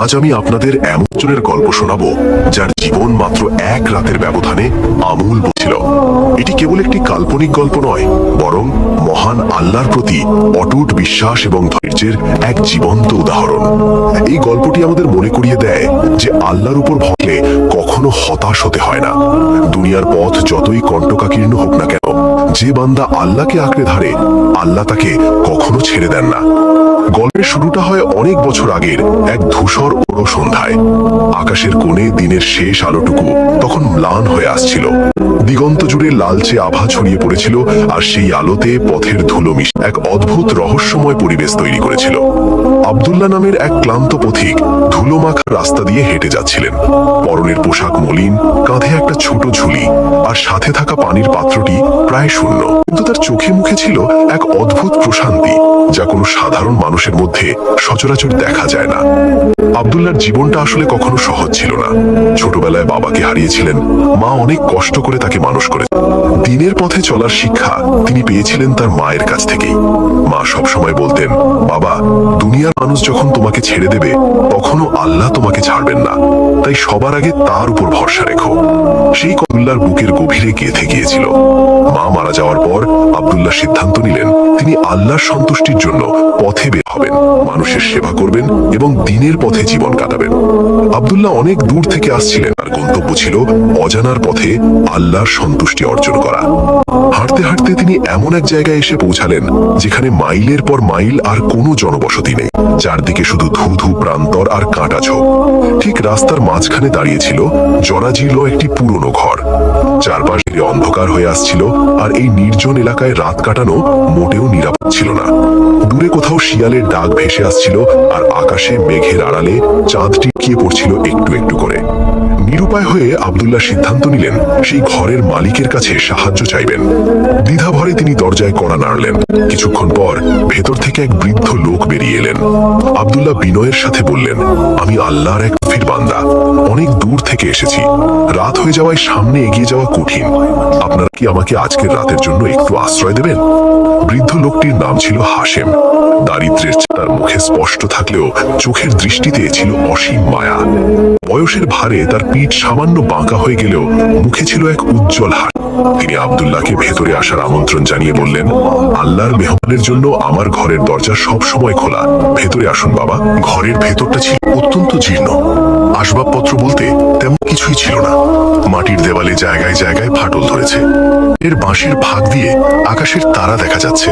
আজ আমি আপনাদের এমন একজনের গল্প শোনাবো যার জীবন মাত্র এক রাতের ব্যবধানে আমূল বদলেছিল। এটি কেবল একটি কাল্পনিক গল্প নয়, বরং মহান আল্লাহর প্রতি অটুট বিশ্বাস এবং ধৈর্যের এক জীবন্ত উদাহরণ। এই গল্পটি আমাদের মনে করিয়ে দেয় যে আল্লাহর উপর ভরলে কখনো হতাশ হতে হয় না। দুনিয়ার পথ যতই কণ্টকাকীর্ণ হোক না কেন, যে বান্দা আল্লাহকে আঁকড়ে ধরে, আল্লাহ তাকে কখনো ছেড়ে দেন না। গল্পের শুরুটা হয় অনেক বছর আগের এক ধূসর ওড়ো সন্ধ্যায়। আকাশের কোণে দিনের শেষ আলোটুকু তখন ম্লান হয়ে আসছিল। দিগন্ত জুড়ে লালচে আভা ছড়িয়ে পড়েছিল, আর সেই আলোতে পথের ধুলো মিশে এক অদ্ভুত রহস্যময় পরিবেশ তৈরি করেছিল। আব্দুল্লাহ নামের এক ক্লান্ত পথিক ধুলো মাখা রাস্তা দিয়ে হেঁটে যাচ্ছিলেন। পরনের পোশাক মলিন, কাঁধে একটা ছোট ঝুলি, আর সাথে থাকা পানির পাত্রটি প্রায় শূন্য। কিন্তু তার চোখে মুখে ছিল এক অদ্ভুত প্রশান্তি, যা কোনো সাধারণ মানুষের মধ্যে সচরাচর দেখা যায় না। আব্দুল্লাহর জীবনটা আসলে কখনো সহজ ছিল না। ছোটবেলায় বাবাকে হারিয়েছিলেন, মা অনেক কষ্ট করে তাকে মানুষ করে। দিনের পথে চলার শিক্ষা তিনি পেয়েছিলেন তার মায়ের কাছ থেকেই। মা সবসময় বলতেন, বাবা, দুনিয়ার মানুষ যখন তোমাকে ছেড়ে দেবে, তখনও আল্লাহ তোমাকে ছাড়বেন না, তাই সবার আগে তার উপর ভরসা রেখো। সেই আব্দুল্লাহর বুকের গভীরে গেঁথে গিয়েছিল। মা মারা যাওয়ার পর আব্দুল্লাহ সিদ্ধান্ত নিলেন তিনি আল্লাহর সন্তুষ্টির জন্য পথে বের হবেন, মানুষের সেবা করবেন এবং দিনের পথে জীবন কাটাবেন। আব্দুল্লাহ অনেক দূর থেকে আসছিলেন, আর গন্তব্য ছিল অজানার পথে আল্লাহর সন্তুষ্টি অর্জন করা। হাঁটতে হাঁটতে তিনি এমন এক জায়গায় এসে পৌঁছালেন যেখানে মাইলের পর মাইল আর কোনো জনবসতি নেই। চারদিকে শুধু ধূ প্রান্তর আর কাঁটা ঝোপ। ঠিক রাস্তার মাঝখানে দাঁড়িয়েছিল জরাজীর্ণ একটি পুরনো ঘর। চারপাশে অন্ধকার হয়ে আসছিল, আর এই নির্জন এলাকায় রাত কাটানো মোটেও নিরাপদ ছিল না। দূরে কোথাও শিয়ালের ডাক ভেসে আসছিল, আর আকাশে মেঘের আড়ালে চাঁদ টিকিয়ে পড়ছিল একটু একটু করে। নিরুপায় হয়ে আব্দুল্লাহ সিদ্ধান্ত নিলেন সেই ঘরের মালিকের কাছে সাহায্য চাইবেন। দ্বিধাভরে তিনি দরজায় কড়া নাড়লেন। কিছুক্ষণ পর ভেতর থেকে এক বৃদ্ধ লোক বেরিয়ে এলেন। আব্দুল্লাহ বিনয়ের সাথে বললেন, আমি আল্লাহর এক ফির বান্দা, অনেক দূর থেকে এসেছি। রাত হয়ে যাওয়ায় সামনে এগিয়ে যাওয়া কঠিন। আপনারা কি আমাকে আজকের রাতের জন্য একটু আশ্রয় দেবেন? বৃদ্ধ লোকটির নাম ছিল হাশেম। দারিদ্র্যের তার মুখে স্পষ্ট থাকলেও চোখের দৃষ্টিতে ছিল অসীম মায়া। বয়সের ভারে তার পিঠ সামান্য বাঁকা হয়ে গেলেও মুখে ছিল এক উজ্জ্বল হাসি। তিনি আব্দুল্লাহকে ভেতরে আসার আমন্ত্রণ জানিয়ে বললেন, আল্লাহর মেহমানের জন্য আমার ঘরের দরজা সব সময় খোলা, ভেতরে আসুন বাবা। ঘরের ভেতরটা ছিল অত্যন্ত জীর্ণ। আসবাবপত্র বলতে তেমন কিছুই ছিল না। মাটির দেওয়ালে জায়গায় জায়গায় ফাটল ধরেছে। এর বাঁশের ফাঁক দিয়ে আকাশের তারা দেখা যাচ্ছে।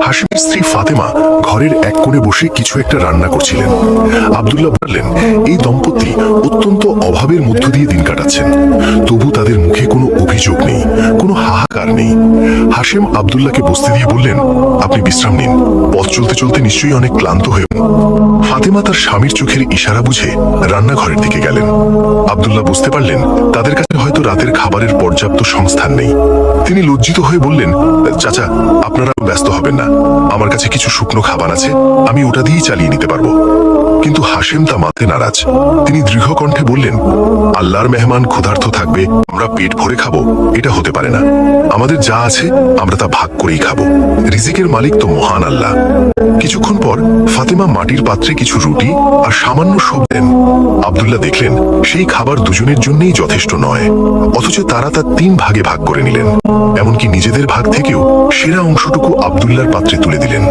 হাশিমের স্ত্রী ফাতেমা ঘরের এক কোণে বসে কিছু একটা রান্না করছিলেন। আব্দুল্লাহ বললেন, এই দম্পতি অত্যন্ত অভাবের মধ্য দিয়ে দিন কাটাচ্ছেন, তবু তাদের মুখে কোনো অভিযোগ নেই, কোনো হাহাকার নেই। হাশেম আব্দুল্লাহকে বসতে দিয়ে বললেন, আপনি বিশ্রাম নিন, পথ চলতে চলতে নিশ্চয়ই অনেক ক্লান্ত হবেন। ফাতেমা তার স্বামীর চোখের ইশারা বুঝে রান্নাঘরের দিকে গেলেন। আব্দুল্লাহ বুঝতে পারলেন তাদের কাছে হয়তো রাতের খাবারের পর্যাপ্ত সংস্থান নেই। তিনি লজ্জিত হয়ে বললেন, চাচা, আপনারা ব্যস্ত হবেন না, আমার কাছে কিছু শুকনো খাবার আছে, আমি ওটা দিয়েই চালিয়ে নিতে পারবো। কিন্তু হাশেম তা মানতে নারাজ। তিনি দৃঢ় কণ্ঠে বললেন, আল্লাহর মেহমান ক্ষুধার্ত থাকবে, আমরা পেট ভরে খাবো, এটা হতে পারে না। আমাদের যা আছে আমরা তা ভাগ করেই খাবো। রিজিকের মালিক তো মহান আল্লাহ। কিছুক্ষণ পর ফাতেমা মাটির পাত্রে কিছু রুটি আর সামান্য সব দেন। আব্দুল্লাহ দেখলেন সেই খাবার দুজনের জন্যই যথেষ্ট নয়, অথচ তারা তা 3 ভাগে ভাগ করে নিলেন। এমনকি নিজেদের ভাগ থেকেও সেরা অংশটুকু আব্দুল্লাহর পাত্রে তুলে দিলেন।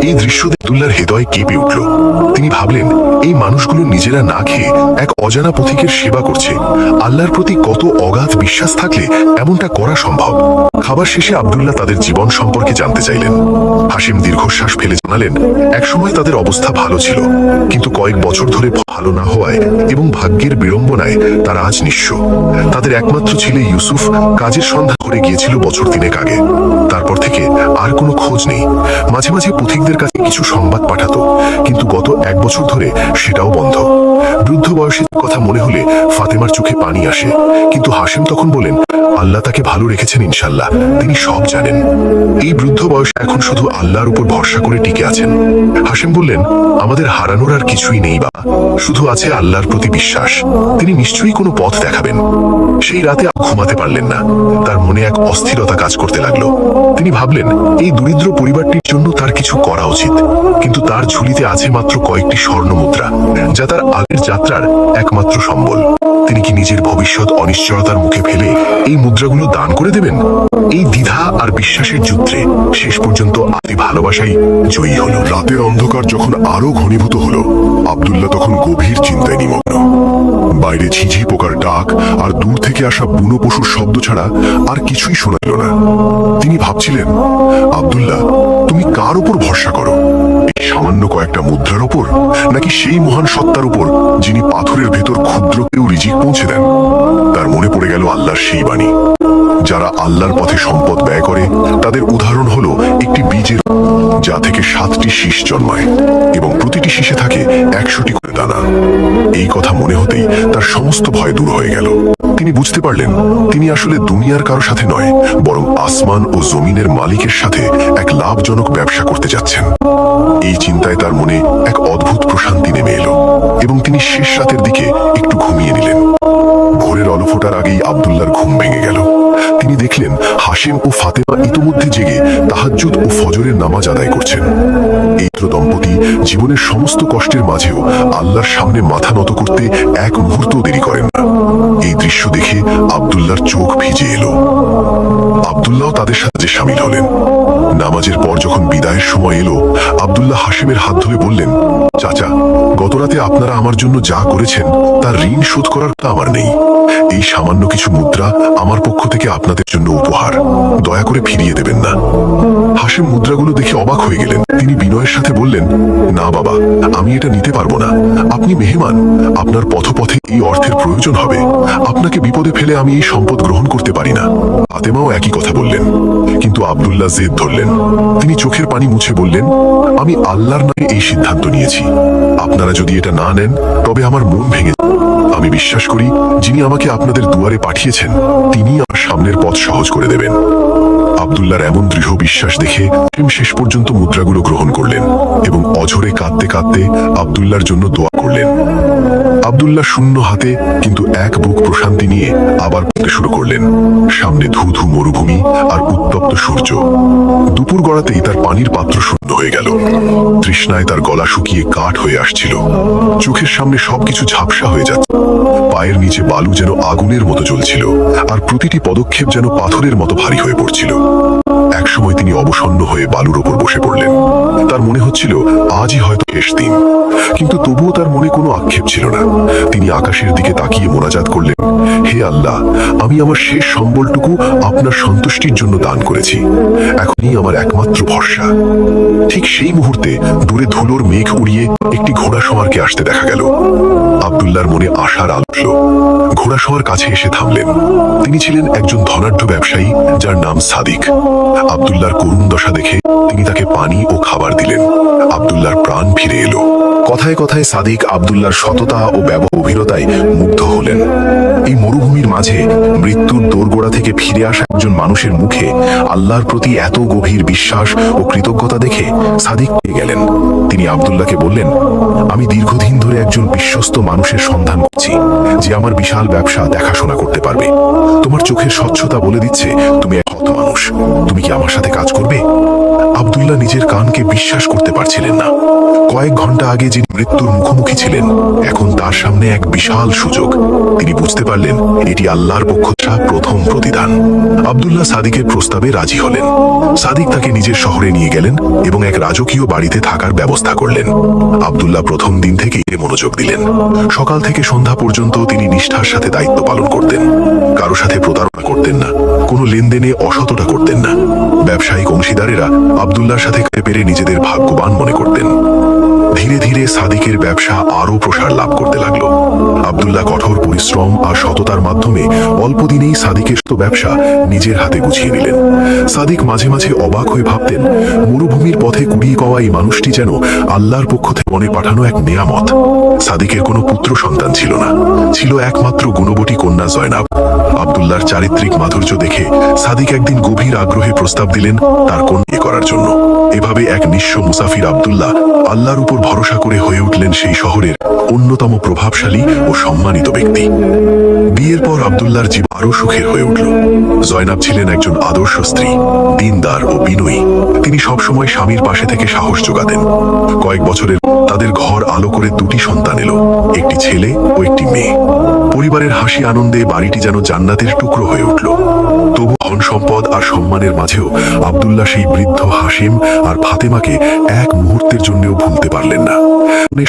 এই দৃশ্য আব্দুল্লাহর হৃদয় কেঁপে উঠল। তিনি ভাবলেন, এই মানুষগুলো নিজেরা না খেয়ে এক অজানা পথিকের সেবা করছে। আল্লাহর প্রতি কত অগাধ বিশ্বাস থাকলে এমনটা করা সম্ভব। খাবার শেষে আব্দুল্লাহ তাদের জীবন সম্পর্কে জানতে চাইলেন। হাশিম দীর্ঘশ্বাস ফেলে জানালেন, একসময় তাদের অবস্থা ভালো ছিল, কিন্তু কয়েক বছর ধরে ভালো না হওয়ায় এবং ভাগ্যের বিড়ম্বনায় তারা আজ নিঃস্ব। তাদের একমাত্র ছেলে ইউসুফ কাজের সন্ধান করে গিয়েছিল বছর 3 আগে। তারপর থেকে আর কোনো খোঁজ নেই। মাঝে মাঝে পথিকদের কাছে কিছু সংবাদ পাঠাতো, কিন্তু গত 1 বছর ধরে সেটাও বন্ধ। বৃদ্ধ বয়সের কথা মনে হলে ফাতেমার চোখে পানি আসে, কিন্তু হাশেম তখন বলেন, আল্লাহ তাকে ভালো রেখেছেন ইনশাল্লাহ, তিনি সব জানেন। এই বৃদ্ধ বয়সে এখন শুধু আল্লাহর উপর ভরসা করে টিকে আছেন। হাশেম বললেন, আমাদের হারানোর আর কিছুই নেই বা, শুধু আছে আল্লাহর প্রতি বিশ্বাস, তিনি নিশ্চয়ই কোনো পথ দেখাবেন। সেই রাতে ঘুমাতে পারলেন না। তার মনে এক অস্থিরতা কাজ করতে লাগলো। তিনি ভাবলেন, এই দরিদ্র পরিবারটির জন্য তার কিছু করা উচিত, কিন্তু তার ঝুলিতে আছে মাত্র কয়েকটি স্বর্ণ মুদ্রা, যা তার আগের যাত্রার একমাত্র সম্বল। তিনি কি নিজের ভবিষ্যৎ অনিশ্চয়তার মুখে ফেলে এই মুদ্রাগুলো দান করে দেবেন? এই দ্বিধা আর বিশ্বাসের যুদ্ধে শেষ পর্যন্ত আদি ভালোবাসাই জয়ী হলো। রাতের অন্ধকার যখন আরো ঘনীভূত হলো, আব্দুল্লাহ তখন গভীর চিন্তায় নিমগ্ন। বাইরে ঝিঝি পোকার ডাক আর দূর থেকে আসা বুনো পশুর শব্দ ছাড়া আর কিছুই শোনা গেল না। তিনি ভাবছিলেন, আব্দুল্লাহ, তুমি কার উপর ভরসা করো? এই সামান্য কয়েকটা মুদ্রার উপর, নাকি সেই মহান সত্তার উপর যিনি পাথরের ভেতর ক্ষুদ্রকেও রিজিক পৌঁছে দেন? তার মনে পড়ে গেল আল্লাহর সেই বাণী, যারা আল্লাহর পথে সম্পদ ব্যয় করে তাদের উদাহরণ হলো একটি বীজের, যা থেকে 7টি শীষ জন্মায় এবং প্রতিটি শীষে থাকে 100টি করে দানা। এই কথা মনে হতেই তার সমস্ত ভয় দূর হয়ে গেল। তিনি বুঝতে পারলেন, তিনি আসলে দুনিয়ার কারো সাথে নয়, বরং আসমান ও জমিনের মালিকের সাথে এক লাভজনক ব্যবসা করতে যাচ্ছেন। এই চিন্তায় তার মনে এক অদ্ভুত প্রশান্তি নেমে এলো এবং তিনি শেষ রাতের দিকে একটু ঘুমিয়ে নিলেন। ভোরের আলো ফোটার আগেই আব্দুল্লাহর ঘুম ভেঙে গেল। তিনি দেখলেন হাশেম ও ফাতেমা ইতোমধ্যে জেগে তাহাজ্জুদ ও ফজরের নামাজ আদায় করছেন। এই দম্পতি জীবনের সমস্ত কষ্টের মাঝেও আল্লাহর সামনে মাথা নত করতে এক মুহূর্ত দেরি করেন না। এই দৃশ্য দেখে আব্দুল্লাহর চোখ ভিজে এলো। আব্দুল্লাহ তাদের সাথে সামিল হলেন। নামাজের পর যখন বিদায়ের সময় এলো, আব্দুল্লাহ হাশেমের হাত ধরে বললেন, চাচা, গতরাতে আপনারা আমার জন্য যা করেছেন তার ঋণ শোধ করার তা আমার নেই। এই সামান্য কিছু মুদ্রা আমার পক্ষ থেকে আপনাদের জন্য উপহার, দয়া করে ফিরিয়ে দেবেন না। হাশেম মুদ্রাগুলো দেখে অবাক হয়ে গেলেন। তিনি বিনয়ের সাথে বললেন, না বাবা, আমি এটা নিতে পারবো না। আপনি মেহমান, আপনার পথে এই অর্থের প্রয়োজন হবে। আপনাকে বিপদে ফেলে আমি এই সম্পদ গ্রহণ করতে পারি না। ফাতেমাও একই কথা বললেন, কিন্তু আব্দুল্লাহ জেদ ধরলেন। তিনি চোখের পানি মুছে বললেন, আমি আল্লাহর নামে এই সিদ্ধান্ত নিয়েছি। আপনারা যদি এটা না নেন তবে আমার মন ভেঙে যাবে। আমি বিশ্বাস করি, যিনি আমাকে আপনাদের দুয়ারে পাঠিয়েছেন তিনি আমার সামনের পথ সহজ করে দেবেন। আব্দুল্লাহর এমন দৃঢ় বিশ্বাস দেখে শেষ পর্যন্ত মুদ্রাগুলো গ্রহণ করলেন এবং অঝরে কাঁদতে কাঁদতে আব্দুল্লাহর জন্য দোয়া করলেন। আব্দুল্লাহ শূন্য হাতে কিন্তু এক বুক প্রশান্তি নিয়ে আবার পড়তে শুরু করলেন। সামনে ধু ধু মরুভূমি আর উত্তপ্ত সূর্য। দুপুর গড়াতেই তার পানির পাত্র শূন্য হয়ে গেল। তৃষ্ণায় তার গলা শুকিয়ে কাঠ হয়ে আসছিল। চোখের সামনে সবকিছু ঝাপসা হয়ে যাচ্ছে। পায়ের নিচে বালু যেন আগুনের মতো জ্বলছিল, আর প্রতিটি পদক্ষেপ যেন পাথরের মতো ভারী হয়ে পড়ছিল। একসময় তিনি অবসন্ন হয়ে বালুর ওপর বসে পড়লেন। তার মনে হচ্ছিল আজই হয়তো শেষ দিন, কিন্তু তবুও তার মনে কোনো আক্ষেপ ছিল না। তিনি আকাশের দিকে তাকিয়ে মোনাজাত করলেন, হে আল্লাহ, আমি আমার শেষ সম্বলটুকু আপনার সন্তুষ্টির জন্য দান করেছি। এখনই আমার একমাত্র ভরসা। ঠিক সেই মুহূর্তে দূরে ধুলোর মেঘ উড়িয়ে একটি ঘোড়াসওয়ারকে আসতে দেখা গেল। আব্দুল্লাহর মনে আশার আলো উঠল। ঘোড়াসওয়ার কাছে এসে থামলেন। তিনি ছিলেন একজন ধনাঢ্য ব্যবসায়ী, যার নাম সাদিক। আব্দুল্লাহর করুণ দশা দেখে তিনি তাকে পানি ও খাবার দিলেন। আব্দুল্লাহর প্রাণ ফিরে এলো। কথায় কথায় সাদিক আব্দুল্লাহর সততা ও ব্যবহারিকতায় মুগ্ধ হলেন। এই মরুভূমির মাঝে মৃত্যুর দোরগোড়া থেকে ফিরে আসা একজন মানুষের মুখে আল্লাহর প্রতি এত গভীর বিশ্বাস ও কৃতজ্ঞতা দেখে সাদিক পেয়ে গেলেন। তিনি আব্দুল্লাহকে বললেন, আমি দীর্ঘদিন ধরে একজন বিশ্বস্ত মানুষের সন্ধান করছি, যে আমার বিশাল ব্যবসা দেখাশোনা করতে পারবে। তোমার চোখের স্বচ্ছতা বলে দিচ্ছে তুমি এক সৎ মানুষ। তুমি কি আমার সাথে কাজ করবে? আব্দুল্লাহ নিজের কানকে বিশ্বাস করতে পারছিলেন না। কয়েক ঘন্টা আগে যিনি মৃত্যুর মুখোমুখি ছিলেন, এখন তার সামনে এক বিশাল সুযোগ। তিনি বুঝতে পারলেন এটি আল্লাহর পক্ষ থেকে প্রথম প্রতিদান। আব্দুল্লাহ সাদিকের প্রস্তাবে রাজি হলেন। সাদিক তাকে নিজের শহরে নিয়ে গেলেন এবং এক রাজকীয় বাড়িতে থাকার ব্যবস্থা করলেন। আব্দুল্লাহ প্রথম দিন থেকেই মনোযোগ দিলেন। সকাল থেকে সন্ধ্যা পর্যন্ত তিনি নিষ্ঠার সাথে দায়িত্ব পালন করতেন। কারো সাথে প্রতারণা করতেন না, কোনো লেনদেনে অসততা করতেন না। ব্যবসায়িক অংশীদারেরা আব্দুল্লাহর সাথে পেরে নিজেদের ভাগ্যবান মনে করতেন। ধীরে ধীরে সাদিকের ব্যবসা আরো প্রসার লাভ করতে লাগলো। আব্দুল্লাহ কঠোর পরিশ্রম আর সততার মাধ্যমে অল্প দিনেই সাদিকের ব্যবসা নিজের হাতে গুছিয়ে নিলেন। সাদিক মাঝে মাঝে অবাক হয়ে ভাবতেন, মরুভূমির পথে কুড়িয়ে পাওয়া এই মানুষটি যেন আল্লাহর পক্ষ থেকে মনে পাঠানো এক নেয়ামত। সাদিকের কোনো পুত্র সন্তান ছিল না, ছিল একমাত্র গুণবতী কন্যা জয়নাব। আব্দুল্লাহর চারিত্রিক মাধুর্য দেখে সাদিক একদিন গভীর আগ্রহে প্রস্তাব দিলেন তার কন্যা করার জন্য। এভাবে এক নিঃস্ব মুসাফির আব্দুল্লাহ আল্লাহর উপর ভরসা করে হয়ে উঠলেন সেই শহরের অন্যতম প্রভাবশালী ও সম্মানিত ব্যক্তি। বিয়ের পর আব্দুল্লাহর জীবন আরো সুখের হয়ে উঠল। জয়নাব ছিলেন একজন আদর্শ স্ত্রী, দিনদার ও বিনয়ী। তিনি সবসময় স্বামীর পাশে থেকে সাহস যোগাতেন। কয়েক বছরের তাদের ঘর আলো করে দুটি সন্তান এলো, একটি ছেলে ও একটি মেয়ে। পরিবারের হাসি আনন্দে বাড়িটি যেন জান্নাতের টুকরো হয়ে উঠল। তবু ধন সম্পদ আর সম্মানের মাঝেও আব্দুল্লাহ সেই বৃদ্ধ হাসিম আর ফাতেমাকে এক মুহূর্তের জন্যও ভুলতে পারলেন না।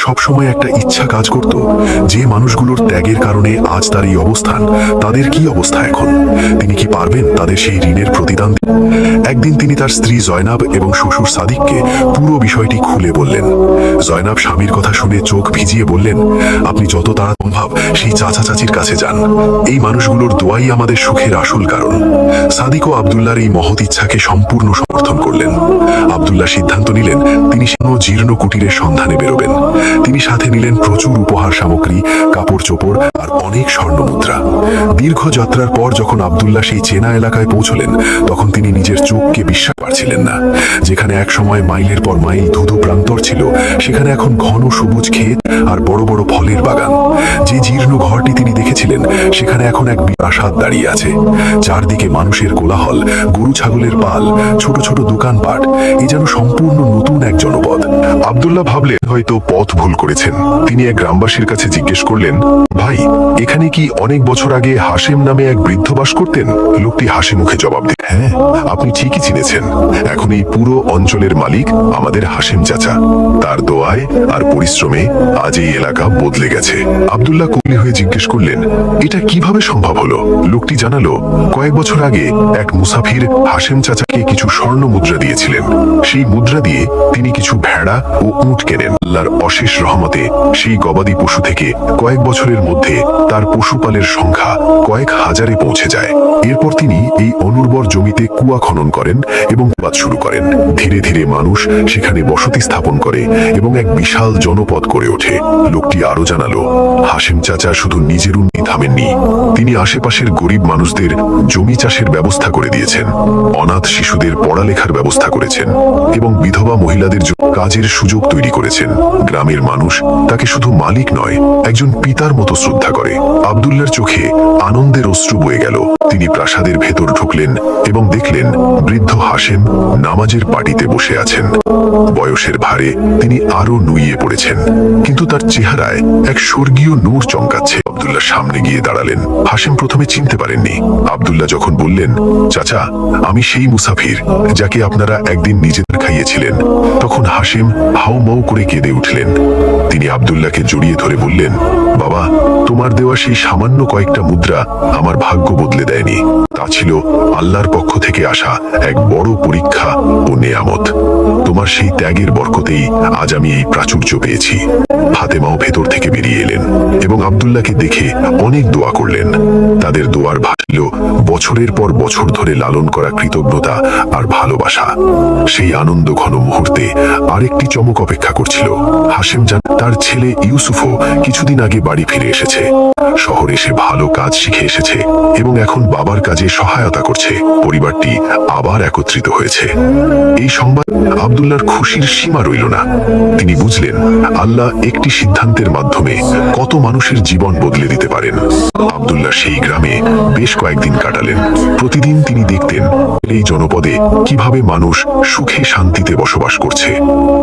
সবসময় একটা ইচ্ছা কাজ করত, যে মানুষগুলোর ত্যাগের কারণে আজ তার এই অবস্থান, তাদের কি অবস্থা এখন? তিনি কি পারবেন তাদের সেই ঋণের প্রতিদান? একদিন তিনি তার স্ত্রী জয়নাব এবং শ্বশুর সাদিককে পুরো বিষয়টি খুলে বললেন। জয়নাব স্বামীর কথা শুনে চোখ ভিজিয়ে বললেন, আপনি যত তাড়াতাড়ি সম্ভব সেই চাচা চাচির কাছে যান। এই মানুষগুলোর দোয়াই আমাদের সুখের আসল কারণ। সাদিক ও আব্দুল্লাহর এই মহৎ ইচ্ছাকে সম্পূর্ণ সমর্থন করলেন। আব্দুল্লাহ সিদ্ধান্ত নিলেন তিনি জীর্ণ কুটিরের সন্ধানে বেরোবেন। তিনি সাথে নিলেন প্রচুর উপহার সামগ্রী, কাপড় চোপড় আর অনেক স্বর্ণ মুদ্রা। দীর্ঘ যাত্রার পর যখন আব্দুল্লাহ সেই চেনা এলাকায় পৌঁছলেন, তখন তিনি নিজের চোখকে বিশ্বাস পারছিলেন না। যেখানে এক সময় মাইলের পর মাইল ধুধু প্রান্তর ছিল, সেখানে এখন ঘন সবুজ ক্ষেত আর বড় বড় ফলের বাগান। যে জীর্ণ ঘরটি তিনি দেখেছিলেন, সেখানে এখন এক প্রাসাদ দাঁড়িয়ে আছে। চারদিকে মানুষের কোলাহল, গরু ছাগলের পাল, ছোট ছোট দোকানপাট। এ যেন সম্পূর্ণ নতুন এক জনপদ। আব্দুল্লাহ ভাবলেন হয়তো পথ ভুল করেছেন। তিনি এক গ্রামবাসীর কাছে জিজ্ঞেস করলেন, ভাই, এখানে কি অনেক বছর আগে হাসেম নামে এক বৃদ্ধ বাস করতেন? লোকটি হাসি মুখে জবাব দিল, হ্যাঁ, আপনি ঠিকই চিনেছেন। এখন এই পুরো অঞ্চলের মালিক আমাদের হাসেম চাচা। তার দোয়ায় আর পরিশ্রমে আজ এই এলাকা বদলে গেছে। আব্দুল্লাহ কৌলি হয়ে জিজ্ঞেস করলেন, এটা কিভাবে সম্ভব হলো? লোকটি জানালো, কয়েক বছর আগে এক মুসাফির হাসেম চাচাকে কিছু স্বর্ণ মুদ্রা দিয়েছিলেন। সেই মুদ্রা দিয়ে তিনি কিছু ভেড়া ও উট কেনেন। আল্লাহর অশেষ রহমতে সেই গবাদি পশু থেকে কয়েক বছরের মধ্যে তার পশুপালের সংখ্যা কয়েক হাজারে পৌঁছে যায়। এরপর তিনি এই অনুর্বর জমিতে কুয়া খনন করেন এবং বাদ শুরু করেন। ধীরে ধীরে মানুষ সেখানে বসতি স্থাপন করে এবং এক বিশাল জনপদ গড়ে ওঠে। লোকটি আরো জানালো, হাসেম চাচা শুধু নিজের উন্নতি থামেননি, তিনি আশেপাশের গরিব মানুষদের জমি চাষের ব্যবস্থা করে দিয়েছেন, অনাথ শিশুদের পড়ালেখার ব্যবস্থা করেছেন এবং বিধবা মহিলাদের জন্য কাজের সুযোগ তৈরি করেছেন। গ্রামের মানুষ তাকে শুধু মালিক নয়, একজন পিতার মতো শ্রদ্ধা করে। আব্দুল্লাহর চোখে আনন্দের অশ্রু বয়ে গেল। তিনি প্রাসাদের ভেতর ঢুকলেন এবং দেখলেন বৃদ্ধ হাসেম নামাজের পাটিতে বসে আছেন। বয়সের ভারে তিনি আরো নুইয়ে পড়েছেন, কিন্তু তার চেহারায় এক স্বর্গীয় নূর চমকাচ্ছে। আব্দুল্লাহ সামনে গিয়ে দাঁড়ালেন। হাসেম প্রথমে চিনতে পারেননি। আব্দুল্লাহ যখন বললেন, চাচা, আমি সেই মুসাফির যাকে আপনারা একদিন নিজেদের খাইয়েছিলেন, তখন হাসেম হাউমাউ করে কেঁদে উঠলেন। তিনি আব্দুল্লাহকে জড়িয়ে ধরে বললেন, বাবা, তোমার দেওয়া সেই সামান্য কয়েকটা মুদ্রা আমার ভাগ্য বদলে দেয়নি। তা ছিল আল্লাহর পক্ষ থেকে আসা এক বড় পরীক্ষা ও নেয়ামত। তোমার সেই ত্যাগের বরকতেই আজ আমি এই প্রাচুর্য পেয়েছি। ফাতেমাও ভেতর থেকে বেরিয়ে এলেন এবং আব্দুল্লাহকে দেখে অনেক দোয়া করলেন। তাদের দোয়ার ভাসিল বছরের পর বছর ধরে লালন করা কৃতজ্ঞতা আর ভালোবাসা। সেই আনন্দ ঘন মুহূর্তে আরেকটি চমক অপেক্ষা করছিল। হাসেম জান তার ছেলে ইউসুফও কিছুদিন আগে বাড়ি ফিরে এসেছে। শহরে সে ভালো কাজ শিখে এসেছে এবং এখন বাবার কাজে সহায়তা করছে। পরিবারটি আবার একত্রিত হয়েছে। এই সংবাদ আব্দুল্লাহর খুশির সীমা রইল না। তিনি বুঝলেন আল্লাহ একটি সিদ্ধান্তের মাধ্যমে কত মানুষের জীবন বদলে দিতে পারেন। আব্দুল্লাহ সেই গ্রামে বেশ কয়েকদিন কাটালেন। প্রতিদিন তিনি দেখতেন এই জনপদে কিভাবে মানুষ সুখে শান্তিতে বসবাস করছে।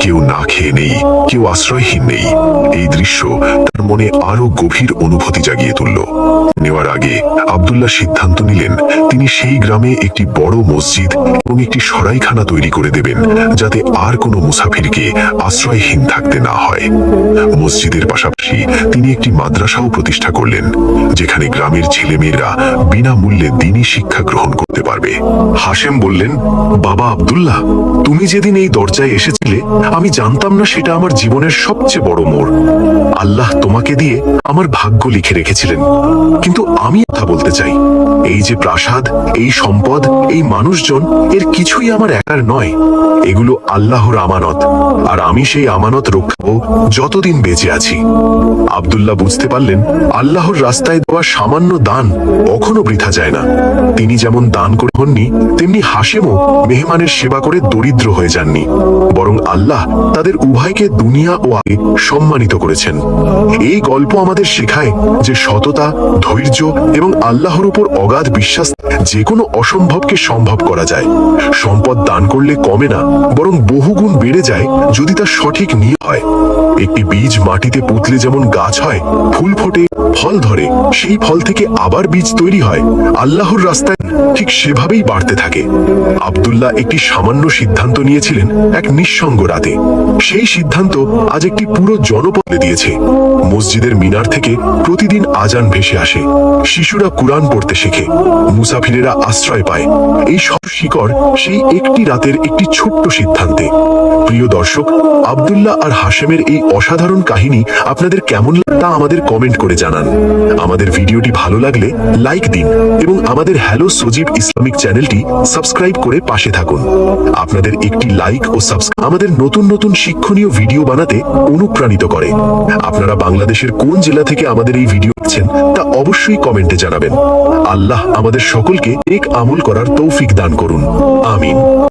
কেউ না খেয়ে নেই, কেউ আশ্রয়হীন নেই। এই দৃশ্য তার মনে আরো গভীর অনুভূতি জাগিয়ে তুলল। নেওয়ার আগে আব্দুল্লাহ সিদ্ধান্ত নিলেন তিনি সেই গ্রামে একটি বড় মসজিদ এবং একটি সরাইখানা তৈরি করে দেবেন, যাতে আর কোনো মুসাফিরকে আশ্রয়হীন থাকতে না হয়। মসজিদের পাশাপাশি তিনি একটি মাদ্রাসাও প্রতিষ্ঠা করলেন, যেখানে গ্রামের ছেলেমেয়েরা বিনামূল্যে দ্বীনি শিক্ষা গ্রহণ করতে পারবে। হাশেম বললেন, বাবা আব্দুল্লাহ, তুমি যেদিন এই দরজায় এসেছিলে আমি জানতাম না সেটা আমার জীবনের সবচেয়ে বড় মোড়। আল্লাহ তোমাকে দিয়ে আমার ভাগ্য লিখে রেখেছিলেন। কিন্তু আমি কথা বলতে চাই, এই যে প্রাসাদ, এই সম্পদ, এই মানুষজন, এর কিছুই আমার একার নয়। এগুলো আল্লাহর আমানত, আর আমি সেই আমানত রক্ষাবো যতদিন বেঁচে আছি। আব্দুল্লাহ বুঝতে পারলেন, আল্লাহর রাস্তায় দেওয়া সামান্য দান কখনো বৃথা যায় না। তিনি যেমন দান করে হননি, তেমনি হাশেমও মেহমানের সেবা করে দরিদ্র হয়ে যাননি, বরং আল্লাহ তাদের উভয়কে দুনিয়া ও আগে সম্মানিত করেছেন। এই গল্প আমাদের শেখায় যে সততা, ধৈর্য এবং আল্লাহর উপর অগাধ বিশ্বাস যে কোনো অসম্ভবকে সম্ভব করা যায়। সম্পদ দান করলে কমে না, বরং বহুগুণ বেড়ে যায় যদি তা সঠিক নিয়ে হয়। একটি বীজ মাটিতে পুঁতলে যেমন গাছ হয়, ফুল ফোটে, ফল ধরে, সেই ফল থেকে আবার বীজ তৈরি হয়, আল্লাহর রাস্তায় ঠিক সেভাবেই বাড়তে থাকে। আব্দুল্লাহ একটি সামান্য সিদ্ধান্ত নিয়েছিলেন এক নিঃসঙ্গ রাতে। সেই সিদ্ধান্ত আজ একটি পুরো জনপদে দিয়েছে। মসজিদের মিনার থেকে প্রতিদিন আজান ভেসে আসে, শিশুরা কুরআন পড়তে শেখে, মুসাফিরেরা আশ্রয় পায়। এই সব শিকড় সেই একটি রাতের একটি ছোট্ট সিদ্ধান্তে। প্রিয় দর্শক, আব্দুল্লাহ আর হাশেমের এই অসাধারণ কাহিনী আপনাদের কেমন লাগে তা আমাদের কমেন্ট করে জানান। আমাদের ভিডিওটি ভালো লাগলে লাইক দিন এবং আমাদের হ্যালো সজীব ইসলামিক চ্যানেলটি সাবস্ক্রাইব করে পাশে থাকুন। আপনাদের একটি লাইক ও সাবস্ক্রাইব আমাদের নতুন নতুন শিক্ষণীয় ভিডিও বানাতে অনুপ্রাণিত করে। আপনারা বাংলাদেশের কোন জেলা থেকে আমাদের এই ভিডিও দেখছেন তা অবশ্যই কমেন্টে জানাবেন। আল্লাহ আমাদের সকলকে নেক আমল করার তৌফিক দান করুন। আমিন।